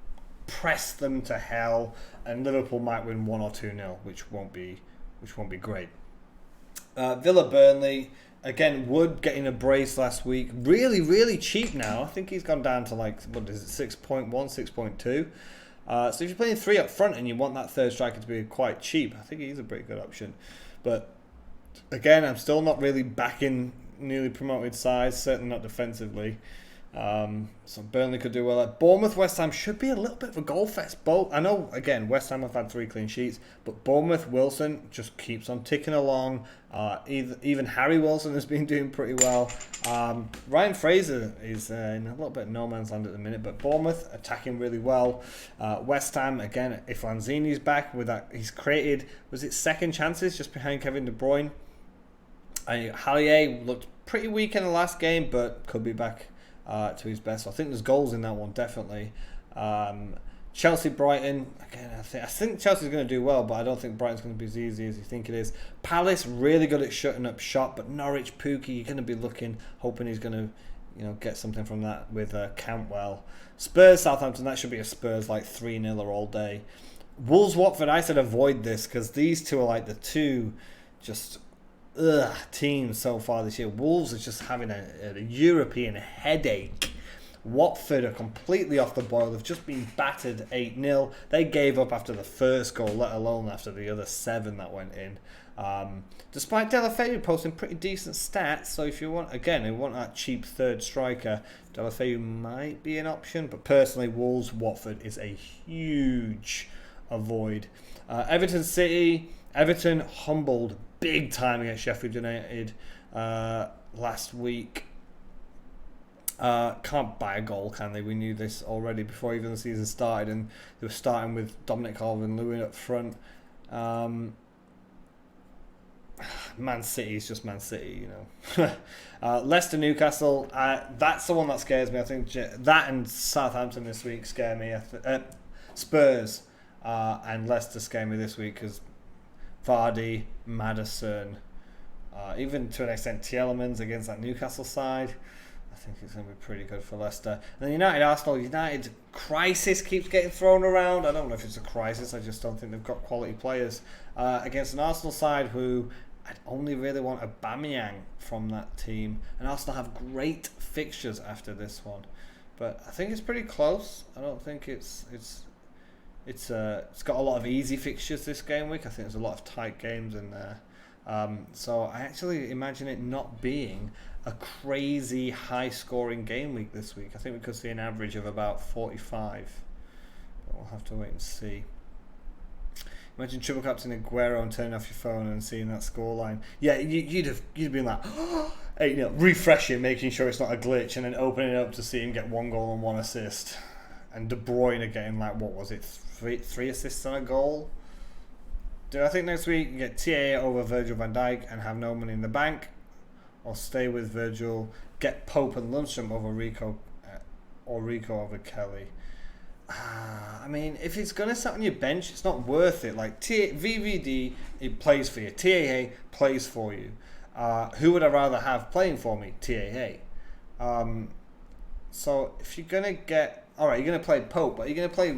press them to hell. And Liverpool might win 1 or 2-0, which won't be great. Villa Burnley, again, Wood getting a brace last week. Really, really cheap now. I think he's gone down to 6.1, 6.2. So if you're playing 3 up front and you want that third striker to be quite cheap, I think he's a pretty good option. But again, I'm still not really backing newly promoted sides, certainly not defensively. So Burnley could do well. Bournemouth, West Ham should be a little bit of a goal fest. Both, I know, again, West Ham have had 3 clean sheets, but Bournemouth, Wilson just keeps on ticking along. Even Harry Wilson has been doing pretty well. Ryan Fraser is in a little bit of no man's land at the minute, but Bournemouth attacking really well. West Ham, again, if Lanzini's back with that, he's created, was it second chances just behind Kevin De Bruyne? Hallier looked pretty weak in the last game, but could be back to his best. So I think there's goals in that one, definitely. Chelsea, Brighton, again, I think Chelsea's going to do well, but I don't think Brighton's going to be as easy as you think it is. Palace, really good at shutting up shop, but Norwich, Pookie, you're going to be hoping he's going to get something from that with Cantwell. Spurs, Southampton, that should be a Spurs 3-0 all day. Wolves, Watford, I said avoid this because these two are the two just teams so far this year. Wolves are just having a European headache. Watford are completely off the boil. They've just been battered 8-0. They gave up after the first goal, let alone after the other 7 that went in. Despite Deulofeu posting pretty decent stats, so if you want that cheap third striker, Deulofeu might be an option. But personally, Wolves, Watford is a huge avoid. Everton, City. Everton humbled big time against Sheffield United last week. Can't buy a goal, can they? We knew this already before even the season started, and they were starting with Dominic Calvert-Lewin up front. Man City is just Man City, Leicester, Newcastle, that's the one that scares me. I think that and Southampton this week scare me. Spurs and Leicester scare me this week because Vardy, Maddison, even to an extent Tielemans against that Newcastle side. I think it's going to be pretty good for Leicester. And then United crisis keeps getting thrown around. I don't know if it's a crisis. I just don't think they've got quality players against an Arsenal side who I'd only really want Aubameyang from that team. And Arsenal have great fixtures after this one, but I think it's pretty close. I don't think it's got a lot of easy fixtures this game week. I think there's a lot of tight games in there. So I actually imagine it not being a crazy high-scoring game week this week. I think we could see an average of about 45. But we'll have to wait and see. Imagine triple captain Aguero and turning off your phone and seeing that scoreline. Yeah, you'd been like, refreshing, making sure it's not a glitch, and then opening it up to see him get 1 goal and 1 assist. And De Bruyne getting what was it, three assists and a goal? Do I think next week you get TA over Virgil van Dijk and have no money in the bank? Or stay with Virgil, get Pope and Lundstram over Rico, or Rico over Kelly? I mean, if it's going to sit on your bench, it's not worth it. VVD, it plays for you. TAA plays for you. Who would I rather have playing for me? TAA. So if you're going to get... Alright, you're going to play Pope, but you're going to play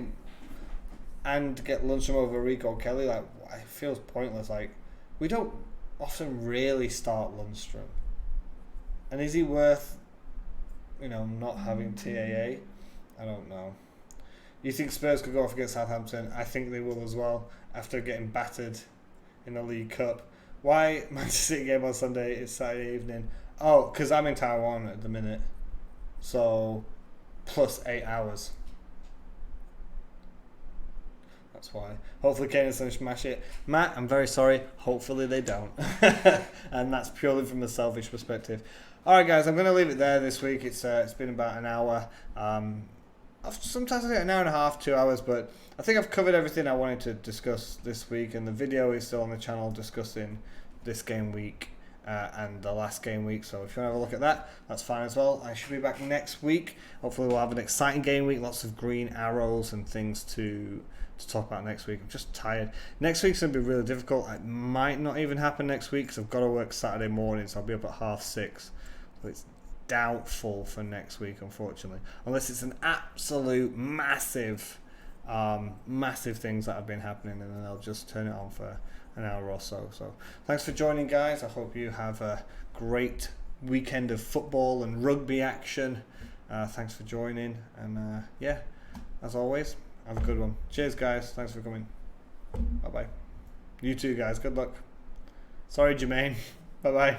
and get Lundstram over Rico Kelly? It feels pointless. We don't often really start Lundstram. And is he worth, not having TAA? I don't know. You think Spurs could go off against Southampton? I think they will as well, after getting battered in the League Cup. Why Manchester City game on Sunday is Saturday evening? Oh, because I'm in Taiwan at the minute. So, plus 8 hours. That's why. Hopefully Kane and Son smash it. Matt, I'm very sorry. Hopefully they don't. And that's purely from a selfish perspective. Alright guys, I'm going to leave it there this week. It's been about an hour. Sometimes I get an hour and a half, 2 hours, but I think I've covered everything I wanted to discuss this week, and the video is still on the channel discussing this game week and the last game week. So if you want to have a look at that, that's fine as well. I should be back next week. Hopefully we'll have an exciting game week, lots of green arrows and things to talk about next week. I'm just tired. Next week's going to be really difficult. It might not even happen next week because I've got to work Saturday morning, so I'll be up at 6:30. So it's doubtful for next week, unfortunately, unless it's an absolute massive things that have been happening, and then I'll just turn it on for an hour or so. So thanks for joining, guys. I hope you have a great weekend of football and rugby action. Thanks for joining, and yeah, as always, have a good one. Cheers, guys. Thanks for coming. Bye bye. You too, guys. Good luck. Sorry, Jermaine. Bye bye.